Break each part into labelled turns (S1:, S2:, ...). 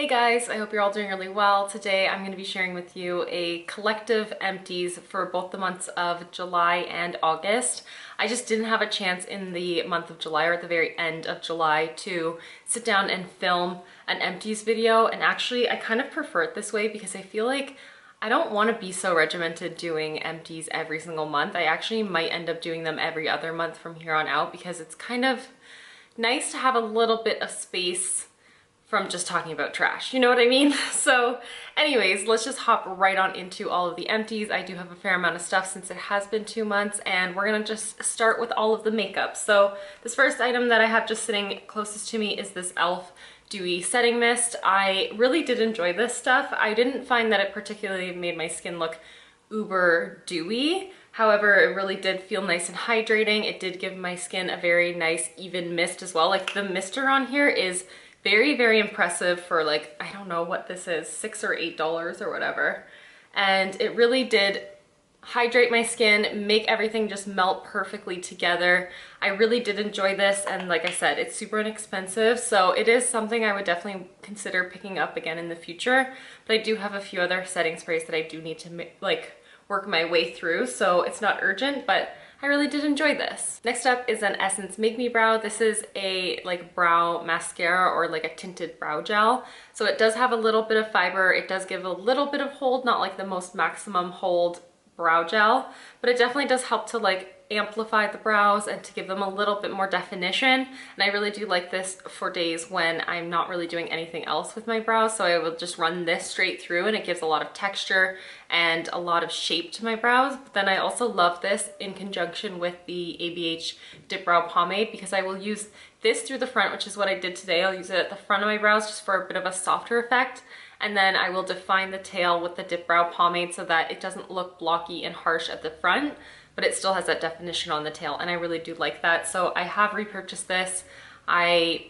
S1: Hey guys, I hope you're all doing really well. Today I'm going to be sharing with you a collective empties for both the months of July and August. I just didn't have a chance in the month of July or at the very end of July to sit down and film an empties video, and actually I kind of prefer it this way because I feel like I don't want to be so regimented doing empties every single month. I actually might end up doing them every other month from here on out because it's kind of nice to have a little bit of space from just talking about trash, you know what I mean? So anyways, let's just hop right on into all of the empties. I do have a fair amount of stuff since it has been 2 months, and we're gonna just start with all of the makeup. So this first item that I have just sitting closest to me is this e.l.f. Dewy setting mist. I really did enjoy this stuff. I didn't find that it particularly made my skin look uber dewy. However, it really did feel nice and hydrating. It did give my skin a very nice even mist as well. Like the mister on here is very impressive for, like, I don't know what this is, $6 or $8 or whatever. And it really did hydrate my skin, make everything just melt perfectly together. I really did enjoy this, and like I said, it's super inexpensive, so it is something I would definitely consider picking up again in the future. But I do have a few other setting sprays that I do need to work my way through, so it's not urgent, but I really did enjoy this. Next up is an Essence Make Me Brow. This is a brow mascara or like a tinted brow gel. So it does have a little bit of fiber. It does give a little bit of hold, not like the most maximum hold brow gel, but it definitely does help to amplify the brows and to give them a little bit more definition. And I really do like this for days when I'm not really doing anything else with my brows. So I will just run this straight through, and it gives a lot of texture and a lot of shape to my brows. But then I also love this in conjunction with the ABH Dip Brow Pomade, because I will use this through the front, which is what I did today. I'll use it at the front of my brows just for a bit of a softer effect. And then I will define the tail with the Dip Brow Pomade so that it doesn't look blocky and harsh at the front, but it still has that definition on the tail, and I really do like that. So I have repurchased this. I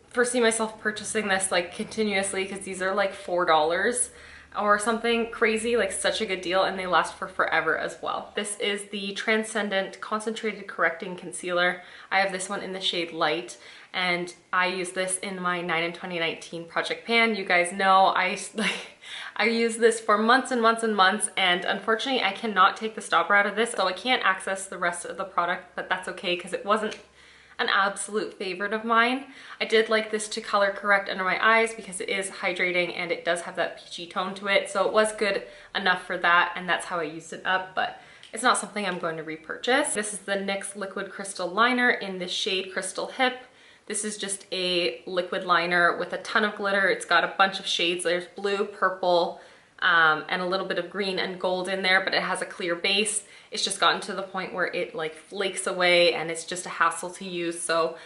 S1: foresee myself purchasing this continuously because these are like $4 or something crazy, such a good deal, and they last for forever as well. This is the Transcendent Concentrated Correcting Concealer. I have this one in the shade Light, and I use this in my 9 in 2019 Project Pan. You guys know I use this for months and months and months, and unfortunately I cannot take the stopper out of this, so I can't access the rest of the product, but that's okay because it wasn't an absolute favorite of mine. I did like this to color correct under my eyes because it is hydrating and it does have that peachy tone to it, so it was good enough for that, and that's how I used it up, but it's not something I'm going to repurchase. This is the NYX Liquid Crystal Liner in the shade Crystal Hip. This is just a liquid liner with a ton of glitter. It's got a bunch of shades. There's blue, purple, and a little bit of green and gold in there, but it has a clear base. It's just gotten to the point where it flakes away and it's just a hassle to use, so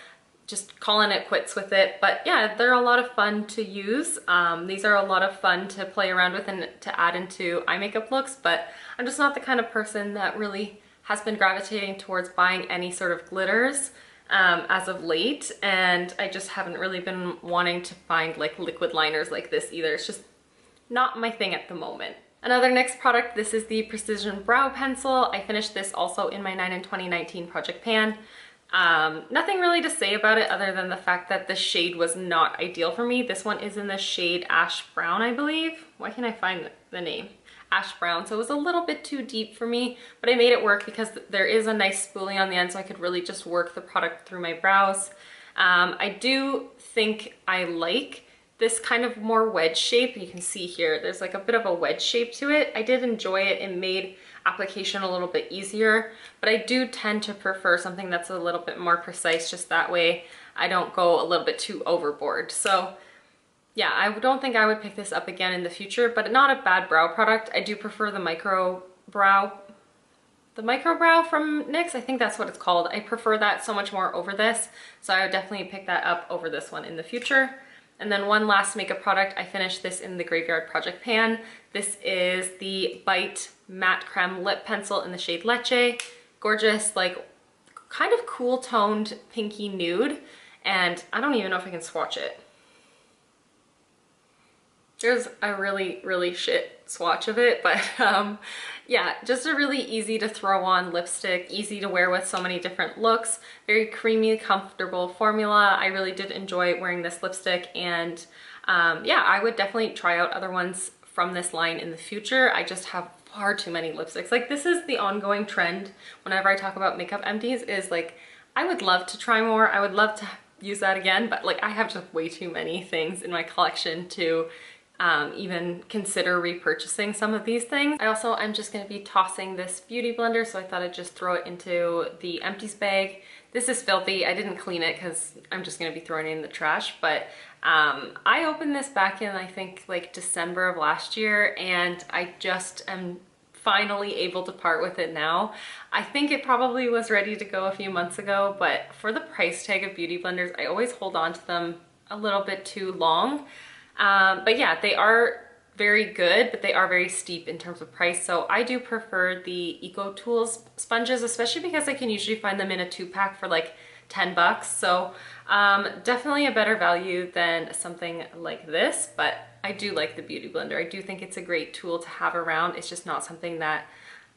S1: just calling it quits with it. But yeah, they're a lot of fun to use. These are a lot of fun to play around with and to add into eye makeup looks, but I'm just not the kind of person that really has been gravitating towards buying any sort of glitters as of late, and I just haven't really been wanting to find liquid liners like this either. It's just not my thing at the moment. Another next product, this is the Precision Brow Pencil. I finished this also in my 9 in 2019 Project Pan. Nothing really to say about it other than the fact that the shade was not ideal for me. This one is in the shade Ash Brown, I believe. Why can't I find the name? Ash Brown, so it was a little bit too deep for me, but I made it work because there is a nice spoolie on the end, so I could really just work the product through my brows. I do think I like this kind of more wedge shape. You can see here, there's a bit of a wedge shape to it. I did enjoy it. It made application a little bit easier, but I do tend to prefer something that's a little bit more precise, just that way I don't go a little bit too overboard. So yeah, I don't think I would pick this up again in the future, but not a bad brow product. I do prefer the micro brow from NYX. I think that's what it's called. I prefer that so much more over this, so I would definitely pick that up over this one in the future. And then one last makeup product, I finished this in the Graveyard Project Pan. This is the Bite Matte Creme Lip Pencil in the shade Leche. Gorgeous, kind of cool toned pinky nude, and I don't even know if I can swatch it. There's a really shit swatch of it, but yeah, just a really easy to throw on lipstick, easy to wear with so many different looks, very creamy, comfortable formula. I really did enjoy wearing this lipstick, and yeah, I would definitely try out other ones from this line in the future. I just have far too many lipsticks. Like, this is the ongoing trend whenever I talk about makeup empties, is like, I would love to try more. I would love to use that again, but like, I have just way too many things in my collection to even consider repurchasing some of these things. I also am just going to be tossing this beauty blender, so I thought I'd just throw it into the empties bag. This is filthy. I didn't clean it because I'm just going to be throwing it in the trash, but I opened this back in, I think, like December of last year, and I just am finally able to part with it now. I think it probably was ready to go a few months ago, but for the price tag of beauty blenders, I always hold on to them a little bit too long. But yeah, they are very good, but they are very steep in terms of price. So I do prefer the Eco Tools sponges, especially because I can usually find them in a 2-pack for like 10 bucks. So definitely a better value than something like this, but I do like the beauty blender. I do think it's a great tool to have around. It's just not something that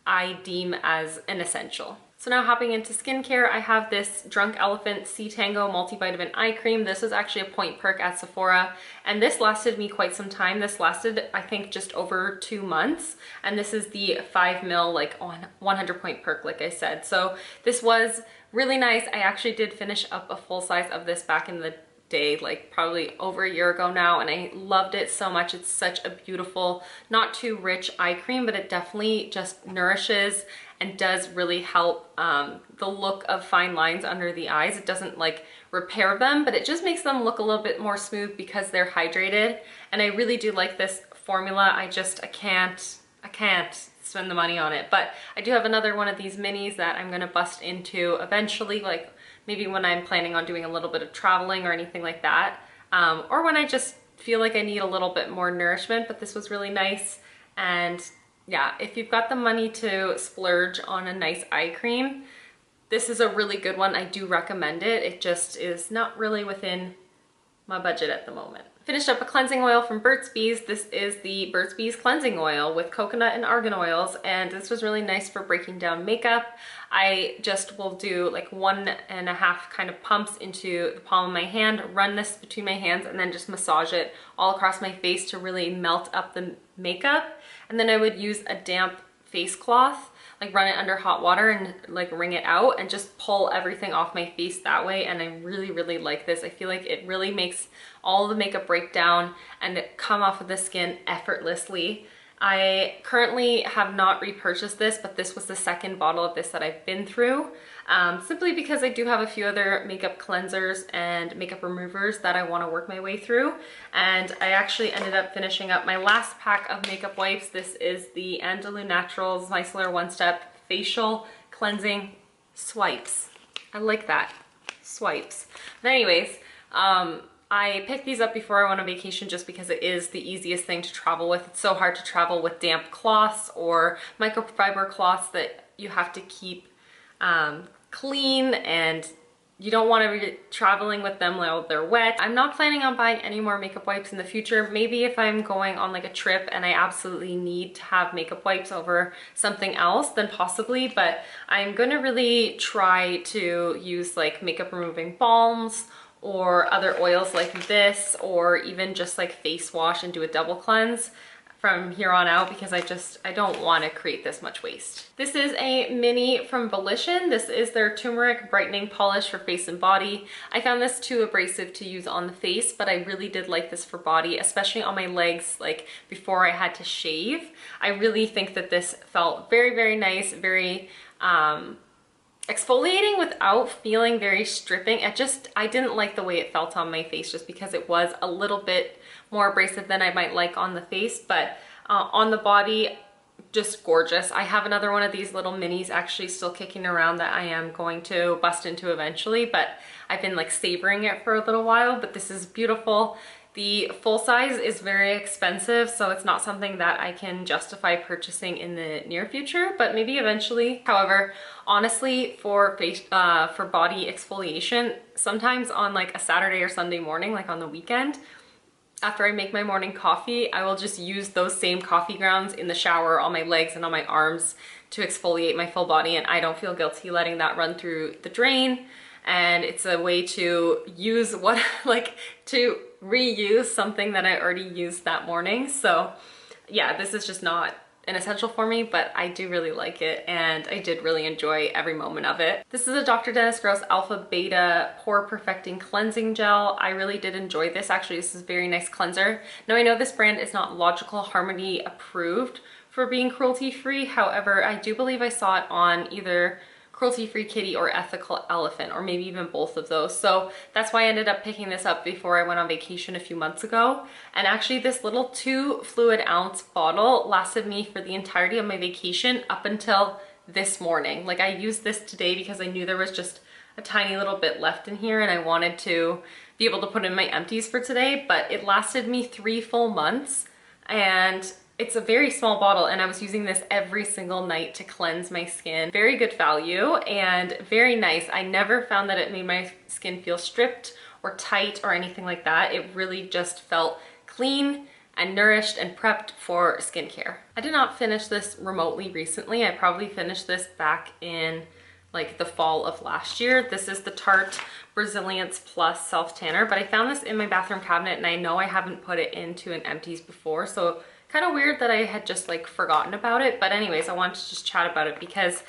S1: I deem as an essential. So now hopping into skincare, I have this Drunk Elephant C-Tango multivitamin eye cream. This is actually a point Perk at Sephora, and this lasted me quite some time. This lasted, I think, just over 2 months, and this is the 5 ml, like, on 100 point Perk, like I said. So this was really nice. I actually did finish up a full size of this back in the day, like probably over a year ago now, and I loved it so much. It's such a beautiful, not too rich eye cream, but it definitely just nourishes and does really help the look of fine lines under the eyes. It doesn't like repair them, but it just makes them look a little bit more smooth because they're hydrated. And I really do like this formula. I can't spend the money on it, but I do have another one of these minis that I'm gonna bust into eventually, like maybe when I'm planning on doing a little bit of traveling or anything like that, or when I just feel like I need a little bit more nourishment. But this was really nice. And yeah, if you've got the money to splurge on a nice eye cream, this is a really good one. I do recommend it. It just is not really within my budget at the moment. Finished up a cleansing oil from Burt's Bees. This is the Burt's Bees cleansing oil with coconut and argan oils, and this was really nice for breaking down makeup. I just will do like 1.5 kind of pumps into the palm of my hand, run this between my hands, and then just massage it all across my face to really melt up the makeup. And then I would use a damp face cloth, like run it under hot water and like wring it out and just pull everything off my face that way. And I really, really like this. I feel like it really makes all the makeup break down and come off of the skin effortlessly. I currently have not repurchased this, but this was the second bottle of this that I've been through, simply because I do have a few other makeup cleansers and makeup removers that I want to work my way through. And I actually ended up finishing up my last pack of makeup wipes. This is the Andalou Naturals Micellar One Step Facial Cleansing Swipes. I like that, swipes. But anyways, I picked these up before I went on vacation just because it is the easiest thing to travel with. It's so hard to travel with damp cloths or microfiber cloths that you have to keep clean, and you don't want to be traveling with them while they're wet. I'm not planning on buying any more makeup wipes in the future. Maybe if I'm going on like a trip and I absolutely need to have makeup wipes over something else, then possibly, but I'm gonna really try to use like makeup removing balms or other oils like this, or even just like face wash and do a double cleanse from here on out, because I don't want to create this much waste. This is a mini from Volition. This is their turmeric brightening polish for face and body. I found this too abrasive to use on the face, but I really did like this for body, especially on my legs, like before I had to shave. I really think that this felt very, very nice, very exfoliating without feeling very stripping. I didn't like the way it felt on my face, just because it was a little bit more abrasive than I might like on the face, but on the body, just gorgeous. I have another one of these little minis actually still kicking around that I am going to bust into eventually, but I've been like savoring it for a little while. But this is beautiful. The full size is very expensive, so it's not something that I can justify purchasing in the near future, but maybe eventually. However, honestly, for body exfoliation, sometimes on like a Saturday or Sunday morning, like on the weekend, after I make my morning coffee, I will just use those same coffee grounds in the shower on my legs and on my arms to exfoliate my full body, and I don't feel guilty letting that run through the drain. And it's a way to use to reuse something that I already used that morning. So yeah, this is just not an essential for me, but I do really like it and I did really enjoy every moment of it. This is a Dr. Dennis Gross Alpha Beta Pore Perfecting Cleansing Gel. I really did enjoy this. Actually, this is a very nice cleanser. Now I know this brand is not Logical Harmony approved for being cruelty-free. However, I do believe I saw it on either Cruelty-Free Kitty or Ethical Elephant, or maybe even both of those. So that's why I ended up picking this up before I went on vacation a few months ago. And actually this little 2 fluid ounce bottle lasted me for the entirety of my vacation up until this morning. Like I used this today because I knew there was just a tiny little bit left in here and I wanted to be able to put in my empties for today, but it lasted me 3 full months. And it's a very small bottle and I was using this every single night to cleanse my skin. Very good value and very nice. I never found that it made my skin feel stripped or tight or anything like that. It really just felt clean and nourished and prepped for skincare. I did not finish this remotely recently. I probably finished this back in like the fall of last year. This is the Tarte Brazilians Plus Self Tanner, but I found this in my bathroom cabinet and I know I haven't put it into an empties before, so kind of weird that I had just like forgotten about it. But anyways, I wanted to just chat about it because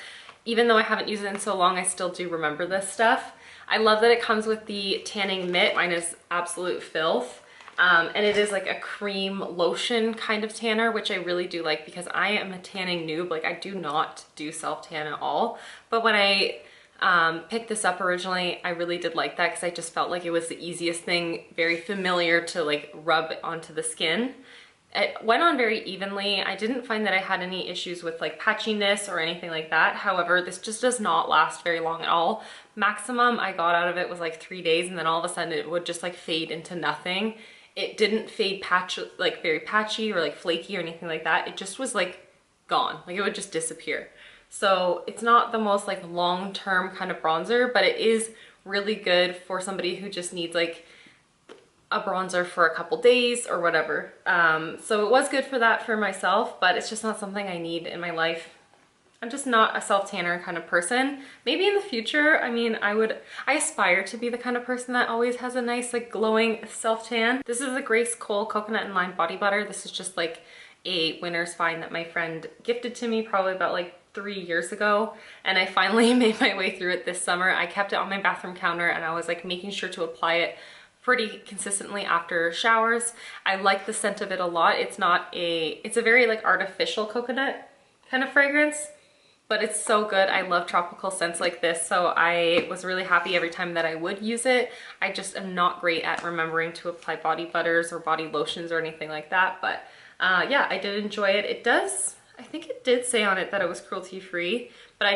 S1: even though I haven't used it in so long, I still do remember this stuff. I love that it comes with the tanning mitt. Mine is absolute filth. And it is like a cream lotion kind of tanner, which I really do like because I am a tanning noob. Like I do not do self tan at all. But when I picked this up originally, I really did like that because I just felt like it was the easiest thing, very familiar to like rub onto the skin. It went on very evenly. I didn't find that I had any issues with like patchiness or anything like that. However, this just does not last very long at all. Maximum I got out of it was like 3 days and then all of a sudden it would just like fade into nothing. It didn't fade like very patchy or like flaky or anything like that. It just was like gone. Like it would just disappear. So it's not the most like long-term kind of bronzer, but it is really good for somebody who just needs like a bronzer for a couple days or whatever. So it was good for that for myself, but it's just not something I need in my life. I'm just not a self-tanner kind of person. Maybe in the future, I mean, I aspire to be the kind of person that always has a nice like glowing self-tan. This is the Grace Cole Coconut and Lime Body Butter. This is just like a winter's find that my friend gifted to me probably about like 3 years ago, and I finally made my way through it this summer. I kept it on my bathroom counter and I was like making sure to apply it pretty consistently after showers. I like the scent of it a lot. It's a very like artificial coconut kind of fragrance, but it's so good. I love tropical scents like this, so I was really happy every time that I would use it. I just am not great at remembering to apply body butters or body lotions or anything like that, but yeah, I did enjoy it. I think it did say on it that it was cruelty-free, but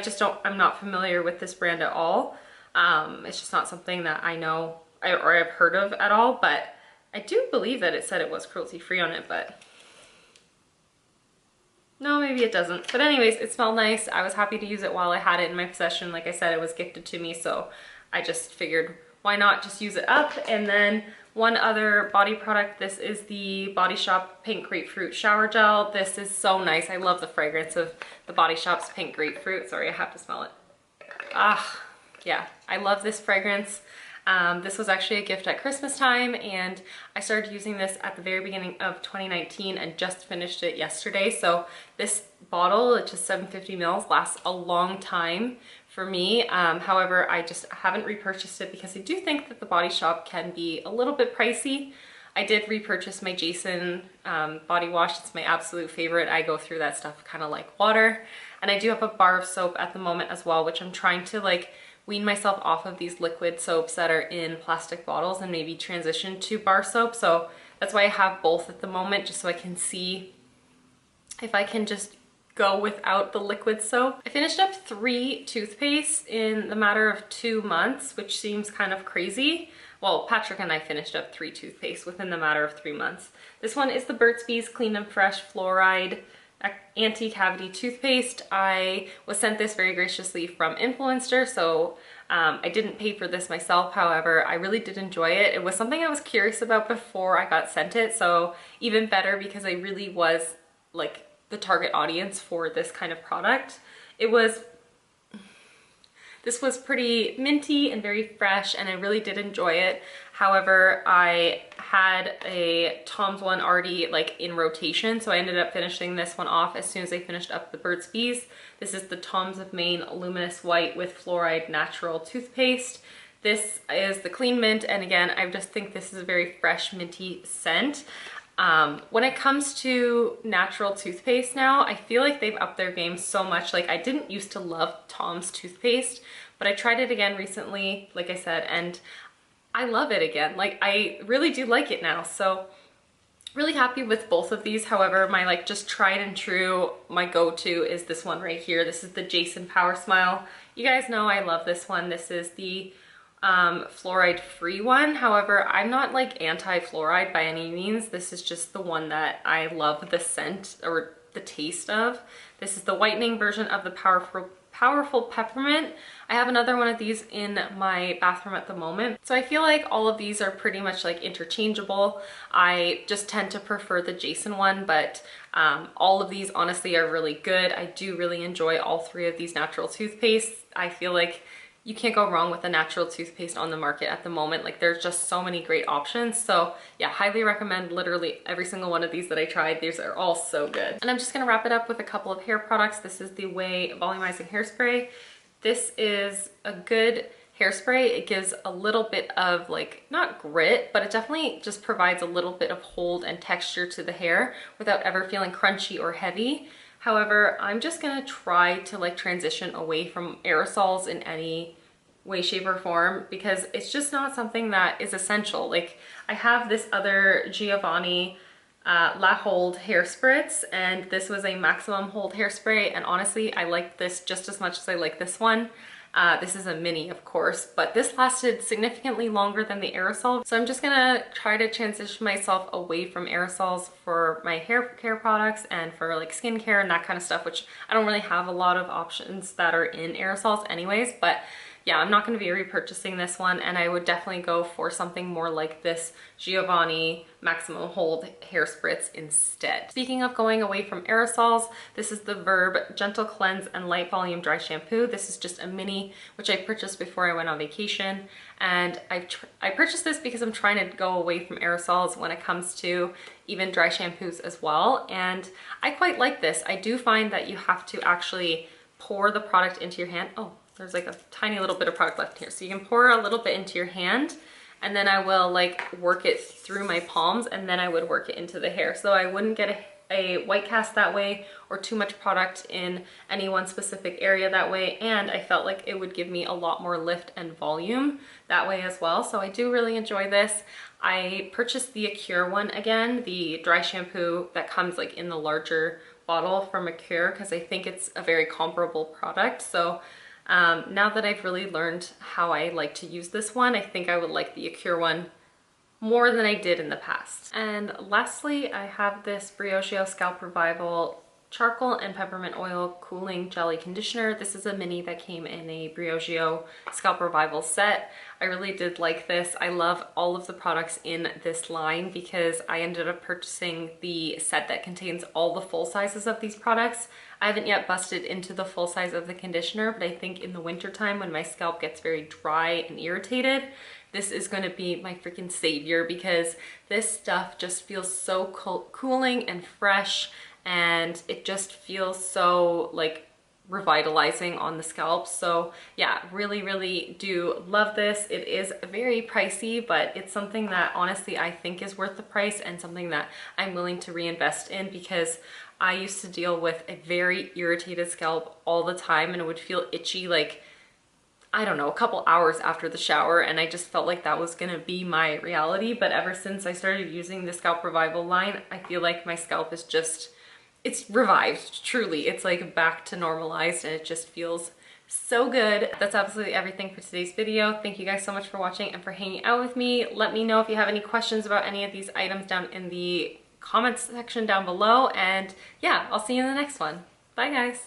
S1: I'm not familiar with this brand at all. It's just not something that I know or I've heard of at all, but I do believe that it said it was cruelty-free on it, but no, maybe it doesn't. But anyways, it smelled nice. I was happy to use it while I had it in my possession. Like I said, it was gifted to me, so I just figured why not just use it up. And then one other body product, this is the Body Shop Pink Grapefruit Shower Gel. This is so nice. I love the fragrance of the Body Shop's Pink Grapefruit. Sorry, I have to smell it. Ah, yeah, I love this fragrance. This was actually a gift at Christmas time, and I started using this at the very beginning of 2019 and just finished it yesterday. So this bottle, which is 750 mils, lasts a long time for me. However, I just haven't repurchased it because I do think that the Body Shop can be a little bit pricey. I did repurchase my Jason body wash. It's my absolute favorite. I go through that stuff kind of like water. And I do have a bar of soap at the moment as well, which I'm trying to like wean myself off of these liquid soaps that are in plastic bottles and maybe transition to bar soap. So that's why I have both at the moment, just so I can see if I can just go without the liquid soap. I finished up 3 toothpastes in the matter of 2 months, which seems kind of crazy. Well, Patrick and I finished up 3 toothpastes within the matter of 3 months. This one is the Burt's Bees Clean and Fresh Fluoride Anti-Cavity Toothpaste. I was sent this very graciously from Influencer, so I didn't pay for this myself. However, I really did enjoy it. It was something I was curious about before I got sent it, so even better because I really was like the target audience for this kind of product. This was pretty minty and very fresh, and I really did enjoy it. However, I had a Tom's one already like in rotation, so I ended up finishing this one off as soon as I finished up the Burt's Bees. This is the Tom's of Maine Luminous White with Fluoride Natural Toothpaste. This is the Clean Mint, and again, I just think this is a very fresh, minty scent. When it comes to natural toothpaste now, I feel like they've upped their game so much. Like, I didn't used to love Tom's toothpaste, but I tried it again recently, like I said, and I love it again. Like, I really do like it now. So really happy with both of these. However, my like just tried and true, my go-to is this one right here. This is the Jason Power Smile. You guys know I love this one. This is the fluoride free one. However, I'm not like anti-fluoride by any means. This is just the one that I love the scent or the taste of. This is the whitening version of the powerful peppermint. I have another one of these in my bathroom at the moment. So I feel like all of these are pretty much like interchangeable. I just tend to prefer the Jason one, but all of these honestly are really good. I do really enjoy all three of these natural toothpastes. I feel like you can't go wrong with a natural toothpaste on the market at the moment. Like, there's just so many great options. So yeah, highly recommend literally every single one of these that I tried. These are all so good. And I'm just gonna wrap it up with a couple of hair products. This is the Way Volumizing Hairspray. This is a good hairspray. It gives a little bit of like, not grit, but it definitely just provides a little bit of hold and texture to the hair without ever feeling crunchy or heavy. However, I'm just gonna try to like transition away from aerosols in any way, shape, or form, because it's just not something that is essential. Like, I have this other Giovanni La Hold hair spritz, and this was a maximum hold hairspray, and honestly, I like this just as much as I like this one. This is a mini, of course, but this lasted significantly longer than the aerosol. So I'm just gonna try to transition myself away from aerosols for my hair care products and for like skincare and that kind of stuff, which I don't really have a lot of options that are in aerosols anyways. But yeah, I'm not going to be repurchasing this one, and I would definitely go for something more like this Giovanni Maximum Hold Hair Spritz instead. Speaking of going away from aerosols, this is the Verb Gentle Cleanse and Light Volume Dry Shampoo. This is just a mini, which I purchased before I went on vacation, and I purchased this because I'm trying to go away from aerosols when it comes to even dry shampoos as well, and I quite like this. I do find that you have to actually pour the product into your hand. Oh, there's like a tiny little bit of product left here. So you can pour a little bit into your hand, and then I will like work it through my palms, and then I would work it into the hair. So I wouldn't get a white cast that way or too much product in any one specific area that way. And I felt like it would give me a lot more lift and volume that way as well. So I do really enjoy this. I purchased the Acure one again, the dry shampoo that comes like in the larger bottle from Acure, because I think it's a very comparable product. So now that I've really learned how I like to use this one, I think I would like the Acure one more than I did in the past. And lastly, I have this Brioche Scalp Revival Charcoal and Peppermint Oil Cooling Jelly Conditioner. This is a mini that came in a Brioche Scalp Revival set. I really did like this. I love all of the products in this line because I ended up purchasing the set that contains all the full sizes of these products. I haven't yet busted into the full size of the conditioner, but I think in the winter time when my scalp gets very dry and irritated, this is going to be my freaking savior, because this stuff just feels so cooling and fresh, and it just feels so like revitalizing on the scalp. So yeah, really do love this. It is very pricey, but it's something that honestly I think is worth the price, and something that I'm willing to reinvest in, because I used to deal with a very irritated scalp all the time, and it would feel itchy like, I don't know, a couple hours after the shower, and I just felt like that was gonna be my reality. But ever since I started using the Scalp Revival line, I feel like my scalp is just, it's revived, truly. It's like back to normalized, and it just feels so good. That's absolutely everything for today's video. Thank you guys so much for watching and for hanging out with me. Let me know if you have any questions about any of these items down in the comments section down below, and yeah, I'll see you in the next one. Bye guys.